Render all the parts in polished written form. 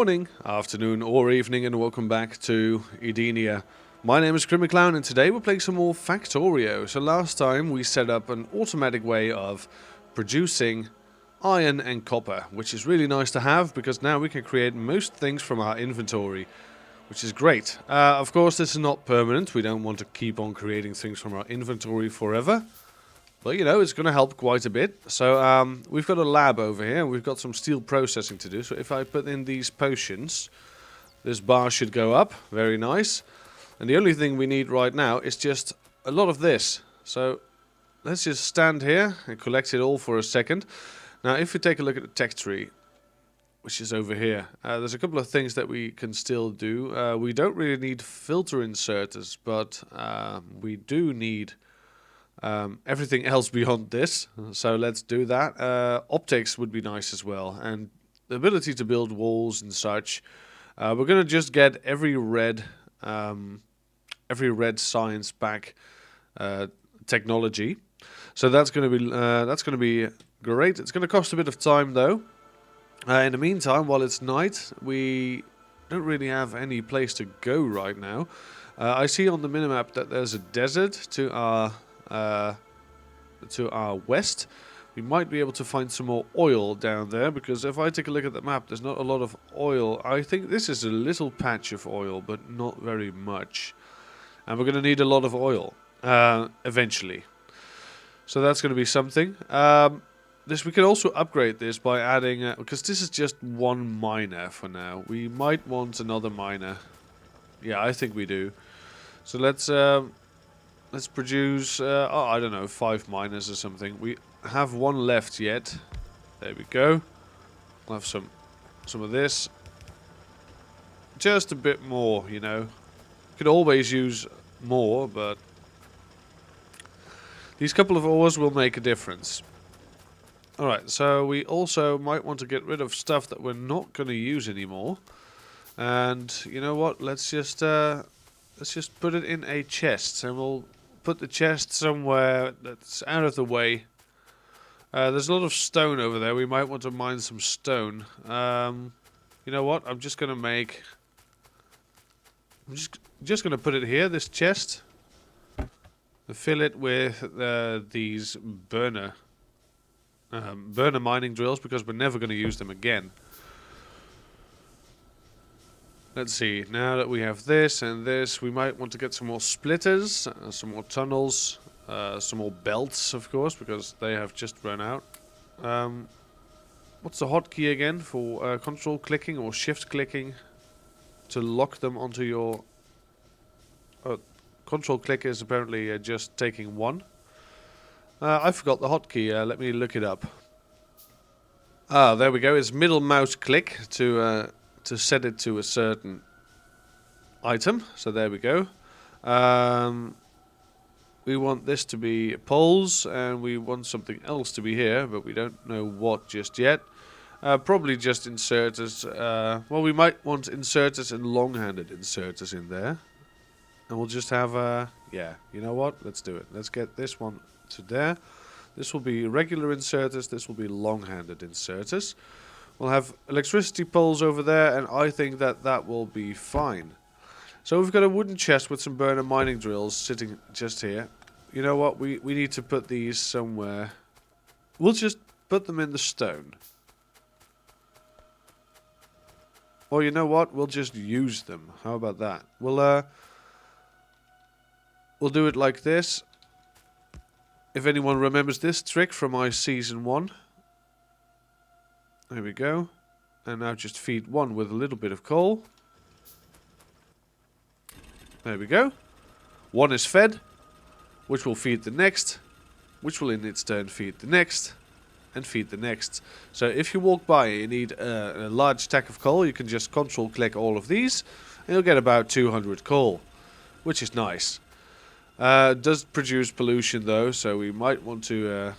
morning, afternoon or evening, and welcome back to Edenia. My name is CrimicClown and today we're playing some more Factorio. So last time we set up an automatic way of producing iron and copper, which is really nice to have because now we can create most things from our inventory, which is great. Of course this is not permanent, we don't want to keep on creating things from our inventory forever. But you know, it's going to help quite a bit. So we've got a lab over here. We've got some steel processing to do. So if I put in these potions, this bar should go up. Very nice. And the only thing we need right now is just a lot of this. So let's just stand here and collect it all for a second. Now if we take a look at the tech tree, which is over here, there's a couple of things that we can still do. We don't really need filter inserters, but we do need everything else beyond this, so let's do that. Optics would be nice as well, and the ability to build walls and such. We're gonna just get every red science back technology, so that's gonna be great. It's gonna cost a bit of time though. In the meantime, while it's night, we don't really have any place to go right now. I see on the minimap that there's a desert to our west. We might be able to find some more oil down there, because if I take a look at the map, there's not a lot of oil. I think this is a little patch of oil, but not very much. And we're going to need a lot of oil eventually. So that's going to be something. We can also upgrade this by adding, because this is just one miner for now. We might want another miner. Yeah, I think we do. So let's produce, I don't know, 5 miners or something. We have one left yet. There we go. We'll have some of this. Just a bit more, you know. Could always use more, but these couple of ores will make a difference. Alright, so we also might want to get rid of stuff that we're not going to use anymore. And you know what? Let's just put it in a chest, and we'll put the chest somewhere that's out of the way. There's a lot of stone over there. We might want to mine some stone. You know what? I'm just gonna gonna put it here. This chest. Fill it with these burner mining drills, because we're never going to use them again. Let's see, now that we have this and this, we might want to get some more splitters, some more tunnels, some more belts, of course, because they have just run out. What's the hotkey again for control clicking or shift clicking to lock them onto your... control click is apparently just taking one. I forgot the hotkey, let me look it up. Ah, there we go, it's middle mouse click to set it to a certain item. So there we go. We want this to be poles, and we want something else to be here, but we don't know what just yet. Probably just inserters. Well, we might want inserters and long-handed inserters in there. And we'll just have yeah, you know what? Let's do it. Let's get this one to there. This will be regular inserters. This will be long-handed inserters. We'll have electricity poles over there, and I think that that will be fine. So we've got a wooden chest with some burner mining drills sitting just here. You know what? We need to put these somewhere. We'll just put them in the stone. Or you know what? We'll just use them. How about that? We'll do it like this. If anyone remembers this trick from my season 1. There we go. And now just feed one with a little bit of coal. There we go. One is fed, which will feed the next, which will in its turn feed the next, and feed the next. So if you walk by and you need a large stack of coal, you can just control click all of these, and you'll get about 200 coal, which is nice. Does produce pollution though, so we might want to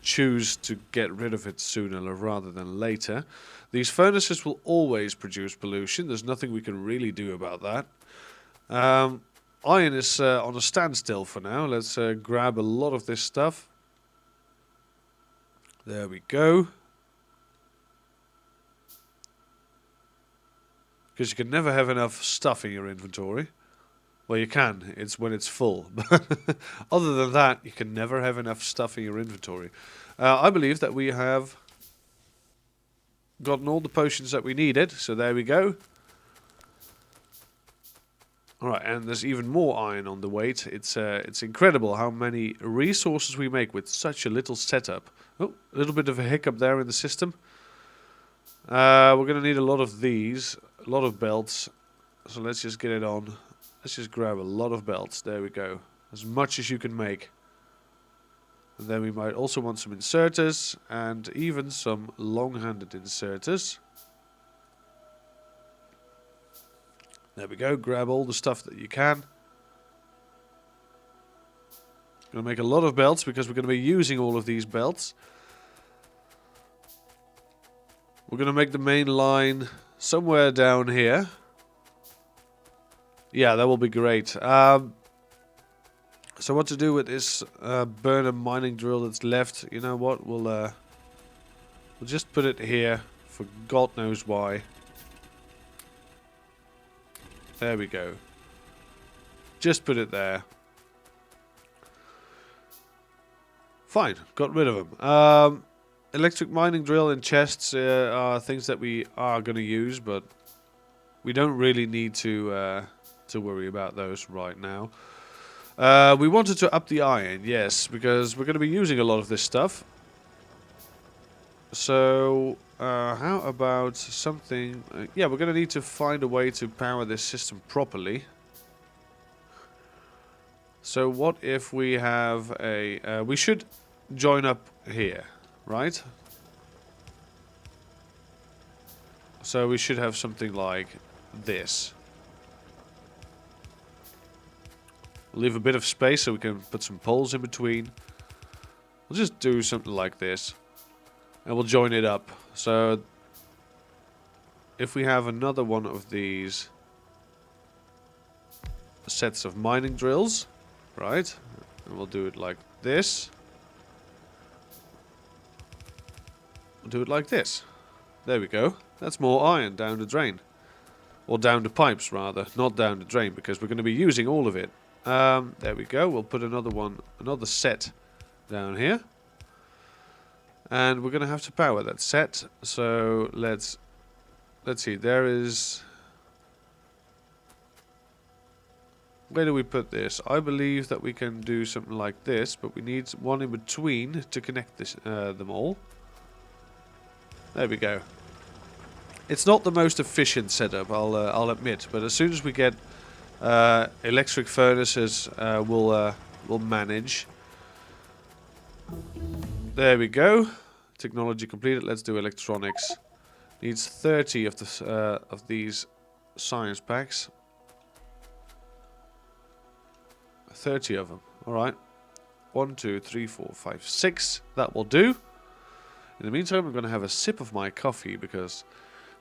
choose to get rid of it sooner rather than later. These furnaces will always produce pollution. There's nothing we can really do about that. Iron is on a standstill for now. Let's grab a lot of this stuff. There we go. Because you can never have enough stuff in your inventory. Well, you can. It's when it's full. But other than that, you can never have enough stuff in your inventory. I believe that we have gotten all the potions that we needed. So there we go. Alright, and there's even more iron on the weight. It's incredible how many resources we make with such a little setup. Oh, a little bit of a hiccup there in the system. We're going to need a lot of these, a lot of belts. So let's just get it on. Let's just grab a lot of belts. There we go. As much as you can make. And then we might also want some inserters and even some long-handed inserters. There we go, grab all the stuff that you can. Gonna make a lot of belts because we're gonna be using all of these belts. We're gonna make the main line somewhere down here. Yeah, that will be great. So what to do with this burner mining drill that's left? You know what? We'll just put it here for God knows why. There we go. Just put it there. Fine, got rid of them. Electric mining drill and chests are things that we are going to use, but we don't really need to worry about those right now. We wanted to up the iron, yes, because we're going to be using a lot of this stuff. So, how about something... yeah, we're going to need to find a way to power this system properly. So what if we have a... we should join up here, right? So we should have something like this. Leave a bit of space so we can put some poles in between. We'll just do something like this. And we'll join it up. So if we have another one of these sets of mining drills, right? And we'll do it like this. We'll do it like this. There we go. That's more iron down the drain. Or down the pipes, rather. Not down the drain, because we're going to be using all of it. There we go. We'll put another set down here. And we're going to have to power that set. So let's see. There is... where do we put this? I believe that we can do something like this, but we need one in between to connect this, them all. There we go. It's not the most efficient setup, I'll admit, but as soon as we get electric furnaces, we'll manage. There we go. Technology completed. Let's do electronics. Needs 30 of these science packs. 30 of them. All right. 1, 2, 3, 4, 5, 6. That will do. In the meantime, I'm going to have a sip of my coffee because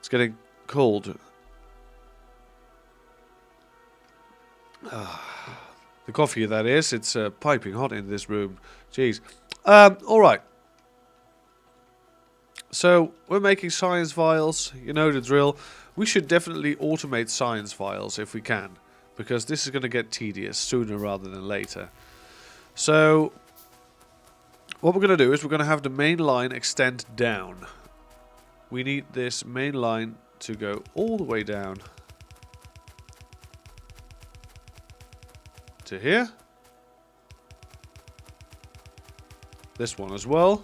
it's getting cold. The coffee, that is. It's piping hot in this room. Jeez. All right. So, we're making science vials. You know the drill. We should definitely automate science vials if we can, because this is going to get tedious sooner rather than later. So, what we're going to do is we're going to have the main line extend down. We need this main line to go all the way down to here. This one as well.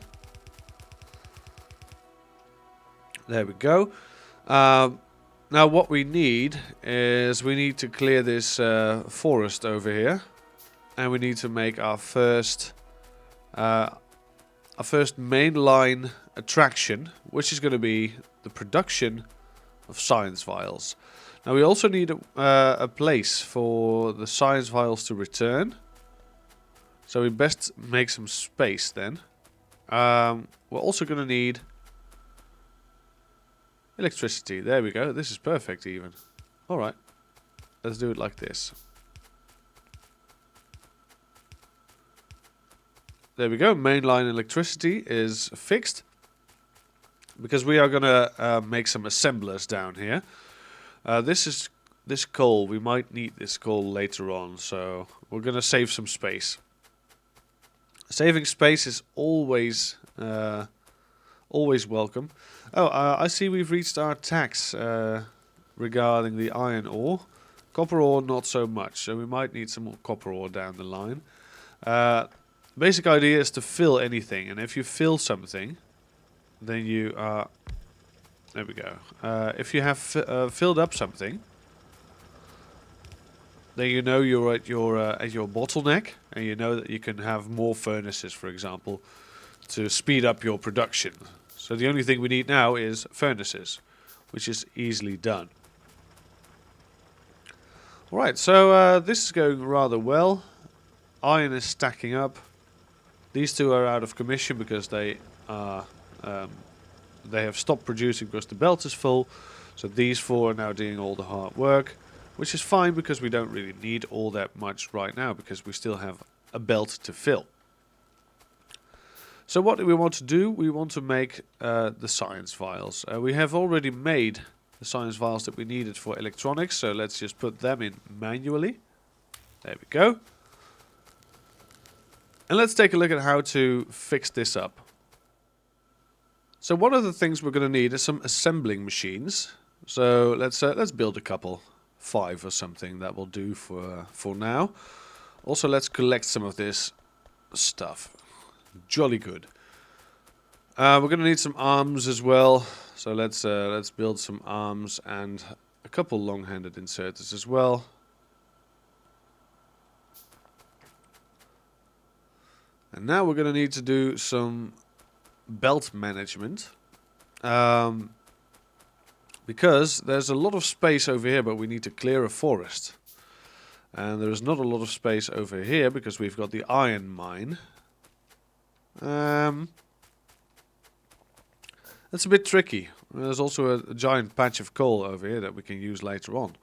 There we go. Now what we need is we need to clear this forest over here, and we need to make our first mainline attraction, which is going to be the production of science vials. Now we also need a place for the science vials to return, so we best make some space then. We're also going to need electricity. There we go. This is perfect even. Alright. Let's do it like this. There we go. Mainline electricity is fixed. Because we are going to make some assemblers down here. This coal. We might need this coal later on, so we're gonna save some space. Saving space is always welcome. Oh, I see we've reached our tax regarding the iron ore. Copper ore, not so much, so we might need some more copper ore down the line. Basic idea is to fill anything, and if you fill something, then you are... There we go. If you have filled up something, then you know you're at your bottleneck, and you know that you can have more furnaces, for example, to speed up your production. So the only thing we need now is furnaces, which is easily done. Alright, so this is going rather well. Iron is stacking up. These two are out of commission because they are they have stopped producing because the belt is full. So these four are now doing all the hard work, which is fine because we don't really need all that much right now because we still have a belt to fill. So what do we want to do? We want to make the science vials. We have already made the science vials that we needed for electronics, so let's just put them in manually. There we go. And let's take a look at how to fix this up. So one of the things we're going to need is some assembling machines. So let's build a couple, 5 or something. That will do for now. Also, let's collect some of this stuff. Jolly good. We're going to need some arms as well. So let's build some arms and a couple long-handed inserters as well. And now we're going to need to do some belt management. Because there's a lot of space over here, but we need to clear a forest. And there is not a lot of space over here because we've got the iron mine. That's a bit tricky. There's also a giant patch of coal over here that we can use later on.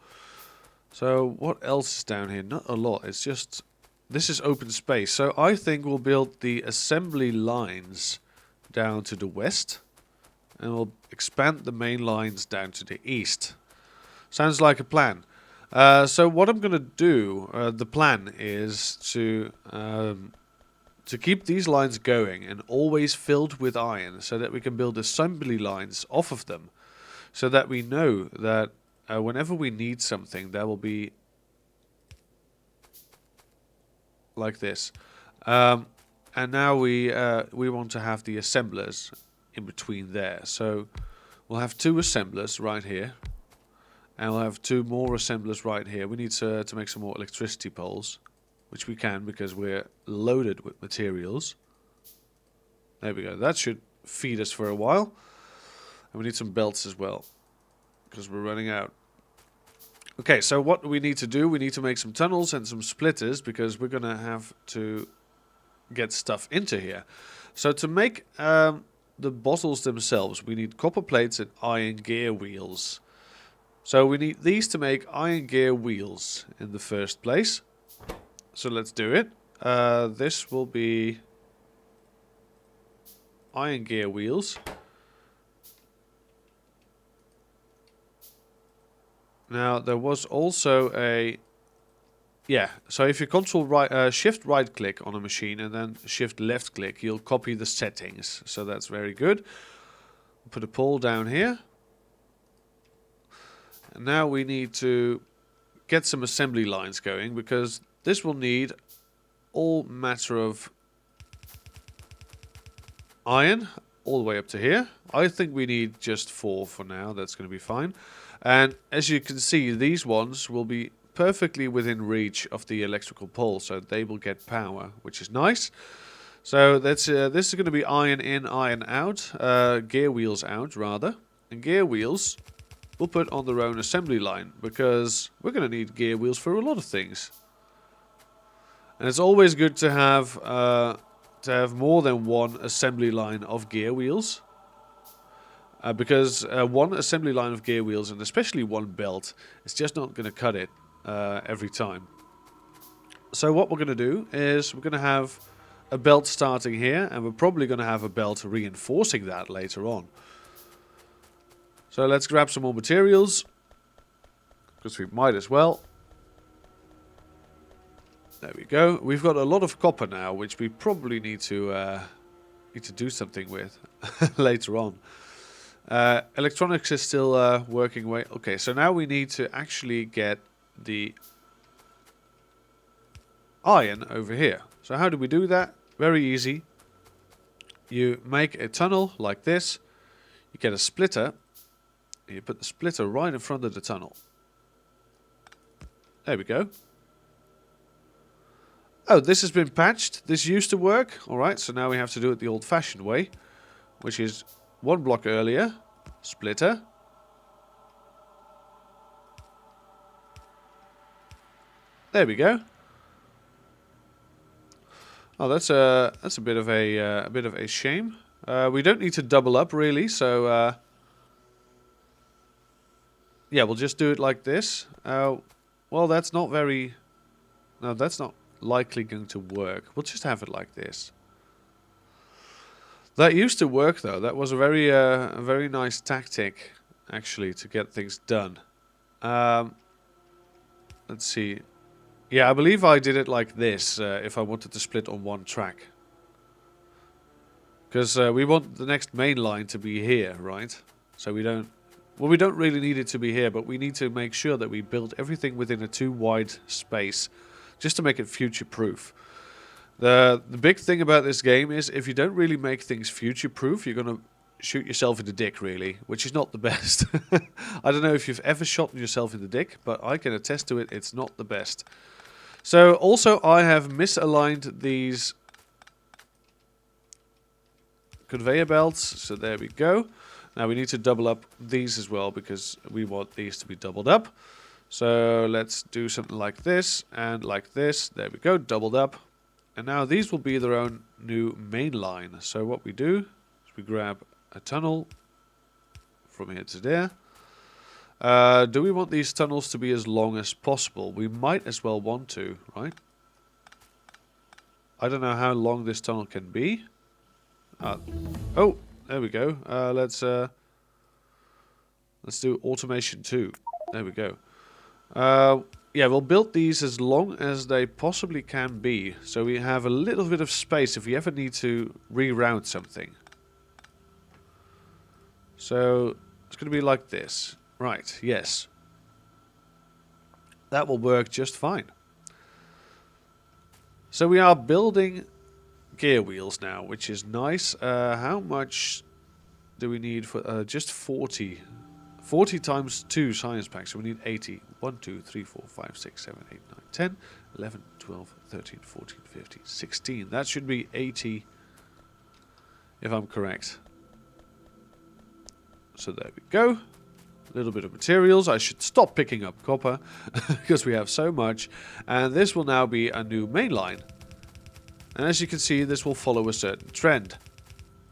So what else is down here? Not a lot. It's just... This is open space. So I think we'll build the assembly lines down to the west. And we'll expand the main lines down to the east. Sounds like a plan. So what I'm going to do, the plan is to keep these lines going and always filled with iron so that we can build assembly lines off of them. So that we know that whenever we need something, there will be like this. And now we want to have the assemblers in between there. So we'll have 2 assemblers right here. And we'll have 2 more assemblers right here. We need to make some more electricity poles. Which we can because we're loaded with materials. There we go. That should feed us for a while. And we need some belts as well. Because we're running out. Okay, so what do we need to do? We need to make some tunnels and some splitters. Because we're going to have to get stuff into here. So to make the bottles themselves, we need copper plates and iron gear wheels. So we need these to make iron gear wheels in the first place. So let's do it. This will be iron gear wheels. Now there was also a... Yeah, so if you shift right click on a machine and then shift left click, you'll copy the settings. So that's very good. Put a pole down here. And now we need to get some assembly lines going because this will need all matter of iron all the way up to here. I think we need just 4 for now. That's going to be fine. And as you can see, these ones will be perfectly within reach of the electrical pole, so they will get power, which is nice. So that's this is going to be iron in, iron out, gear wheels out rather. And gear wheels we'll put on their own assembly line because we're going to need gear wheels for a lot of things. And it's always good to have more than one assembly line of gear wheels. Because one assembly line of gear wheels, and especially one belt, is just not going to cut it every time. So what we're going to do is we're going to have a belt starting here, and we're probably going to have a belt reinforcing that later on. So let's grab some more materials. because we might as well. There we go. We've got a lot of copper now, which we probably need to do something with later on. Electronics is still working away. Okay, so now we need to actually get the iron over here. So how do we do that? Very easy. You make a tunnel like this. You get a splitter. And you put the splitter right in front of the tunnel. There we go. Oh, this has been patched. This used to work. Alright, so now we have to do it the old-fashioned way, which is one block earlier. Splitter. There we go. Oh, that's a bit of a shame. We don't need to double up really, so yeah, we'll just do it like this. Well, that's not very. No, that's not likely going to work. We'll just have it like this. That used to work though. That was a very nice tactic, actually, to get things done. Let's see. Yeah, I believe I did it like this if I wanted to split on one track. Because we want the next main line to be here, right? So we don't... Well, we don't really need it to be here, but we need to make sure that we build everything within a too wide space, just to make it future-proof. The big thing about this game is if you don't really make things future-proof, you're going to shoot yourself in the dick, really, which is not the best. I don't know if you've ever shot yourself in the dick, but I can attest to it, it's not the best. So, also, I have misaligned these conveyor belts, so there we go. Now we need to double up these as well, because we want these to be doubled up. So, let's do something like this, and like this. There we go, doubled up. And now these will be their own new main line. So what we do is we grab a tunnel from here to there. Do we want these tunnels to be as long as possible? We might as well want to, right? I don't know how long this tunnel can be. Oh, there we go. Let's do automation 2. There we go. Yeah, we'll build these as long as they possibly can be. So we have a little bit of space if we ever need to reroute something. So it's going to be like this. Right, yes. That will work just fine. So we are building gear wheels now, which is nice. How much do we need for just 40? 40 times 2 science packs, so we need 80. 1, 2, 3, 4, 5, 6, 7, 8, 9, 10, 11, 12, 13, 14, 15, 16. That should be 80, if I'm correct. So there we go. A little bit of materials. I should stop picking up copper, because we have so much. And this will now be a new main line. And as you can see, this will follow a certain trend.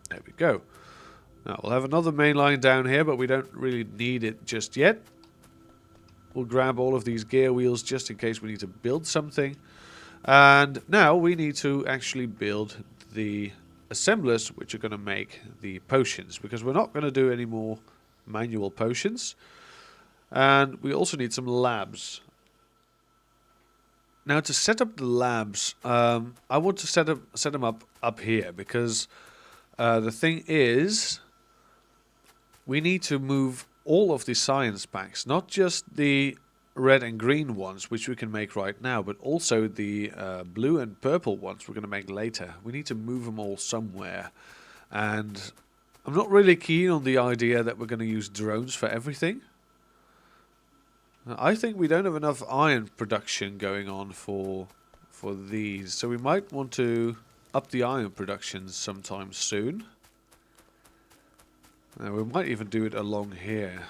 There we go. Now, we'll have another main line down here, but we don't really need it just yet. We'll grab all of these gear wheels just in case we need to build something. And now we need to actually build the assemblers, which are going to make the potions, because we're not going to do any more manual potions. And we also need some labs. Now, to set up the labs, I want to set them up here, because the thing is, we need to move all of the science packs, not just the red and green ones, which we can make right now, but also the blue and purple ones we're going to make later. We need to move them all somewhere. And I'm not really keen on the idea that we're going to use drones for everything. I think we don't have enough iron production going on for these, so we might want to up the iron production sometime soon. We might even do it along here.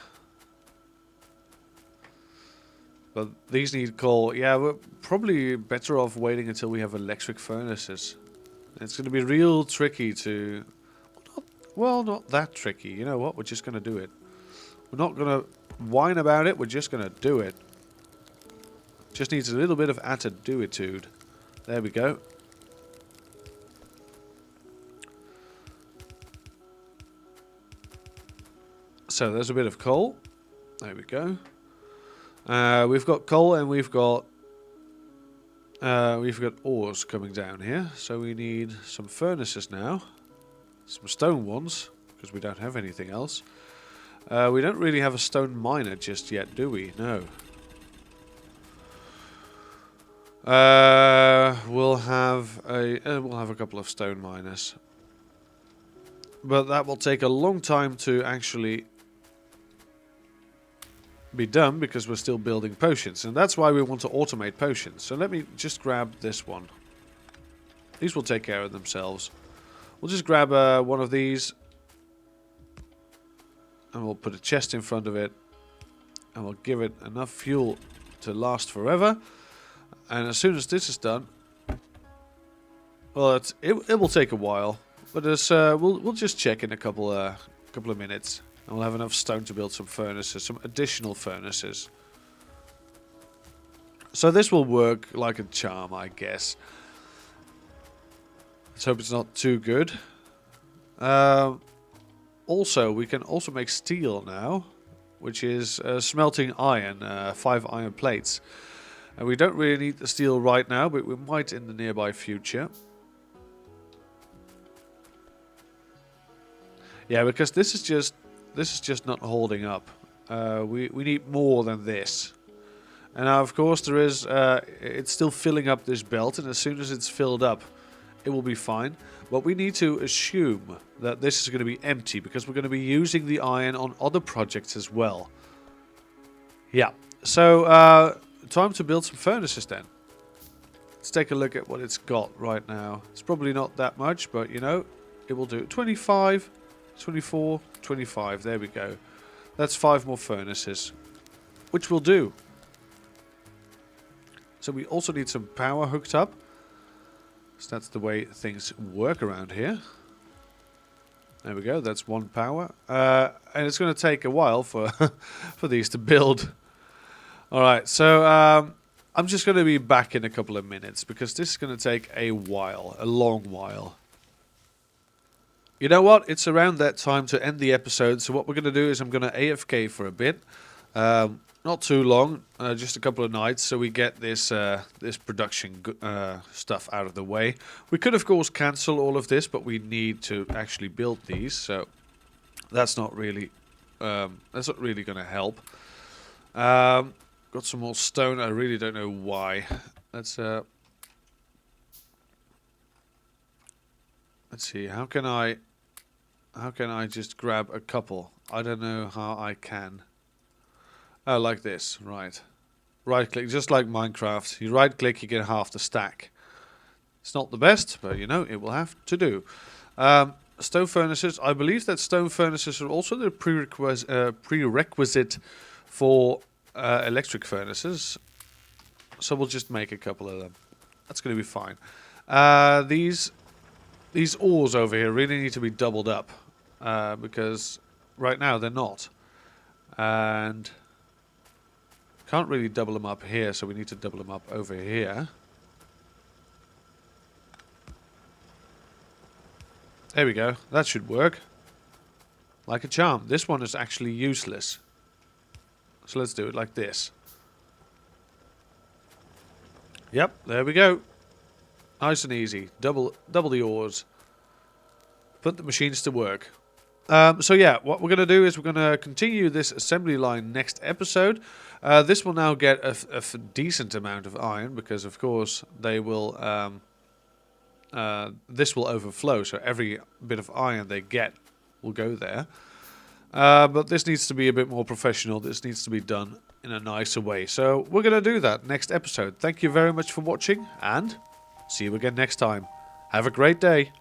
But these need coal. Yeah, we're probably better off waiting until we have electric furnaces. It's going to be real tricky to... Well, not that tricky. You know what? We're just going to do it. We're not going to whine about it. We're just going to do it. Just needs a little bit of attitude. There we go. So there's a bit of coal. There we go. We've got coal and we've got ores coming down here. So we need some furnaces now. Some stone ones, because we don't have anything else. We don't really have a stone miner just yet, do we? No. We'll have a couple of stone miners, but that will take a long time to actually be done because we're still building potions, and that's why we want to automate potions. So let me just grab this one. These will take care of themselves. We'll just grab one of these, and we'll put a chest in front of it, and we'll give it enough fuel to last forever. And as soon as this is done, well, it will take a while, but we'll just check in a couple of minutes, and we'll have enough stone to build some furnaces, some additional furnaces. So this will work like a charm, I guess. Let's hope it's not too good. Also, we can also make steel now, which is smelting iron, 5 iron plates. And we don't really need the steel right now, but we might in the nearby future. Yeah, because this is just not holding up. We need more than this. And now, of course, there is. It's still filling up this belt, and as soon as it's filled up, it will be fine. But we need to assume that this is going to be empty because we're going to be using the iron on other projects as well. Yeah. So. Time to build some furnaces then. Let's take a look at what it's got right now. It's probably not that much, but you know, it will do. 25, 24, 25. There we go. That's 5 more furnaces, which will do. So we also need some power hooked up. So that's the way things work around here. There we go. That's 1 power. And it's going to take a while for for these to build. Alright, so I'm just going to be back in a couple of minutes because this is going to take a while, a long while. You know what? It's around that time to end the episode, so what we're going to do is I'm going to AFK for a bit. Not too long, just a couple of nights, so we get this this production stuff out of the way. We could, of course, cancel all of this, but we need to actually build these, so that's not really going to help. Got some more stone. I really don't know why. Let's see. How can I just grab a couple? I don't know how I can. Oh, like this. Right. Right click, just like Minecraft. You right click, you get half the stack. It's not the best, but you know, it will have to do. Stone furnaces. I believe that stone furnaces are also the prerequisite for electric furnaces, so we'll just make a couple of them. That's going to be fine. These ores over here really need to be doubled up because right now they're not, and can't really double them up here, so we need to double them up over here. There we go. That should work like a charm. This one is actually useless. So let's do it like this. Yep, there we go. Nice and easy. Double the ores. Put the machines to work. So yeah, what we're going to do is we're going to continue this assembly line next episode. This will now get a decent amount of iron because, of course, they will. This will overflow, so every bit of iron they get will go there. But this needs to be a bit more professional. This needs to be done in a nicer way. So we're going to do that next episode. Thank you very much for watching, and see you again next time. Have a great day.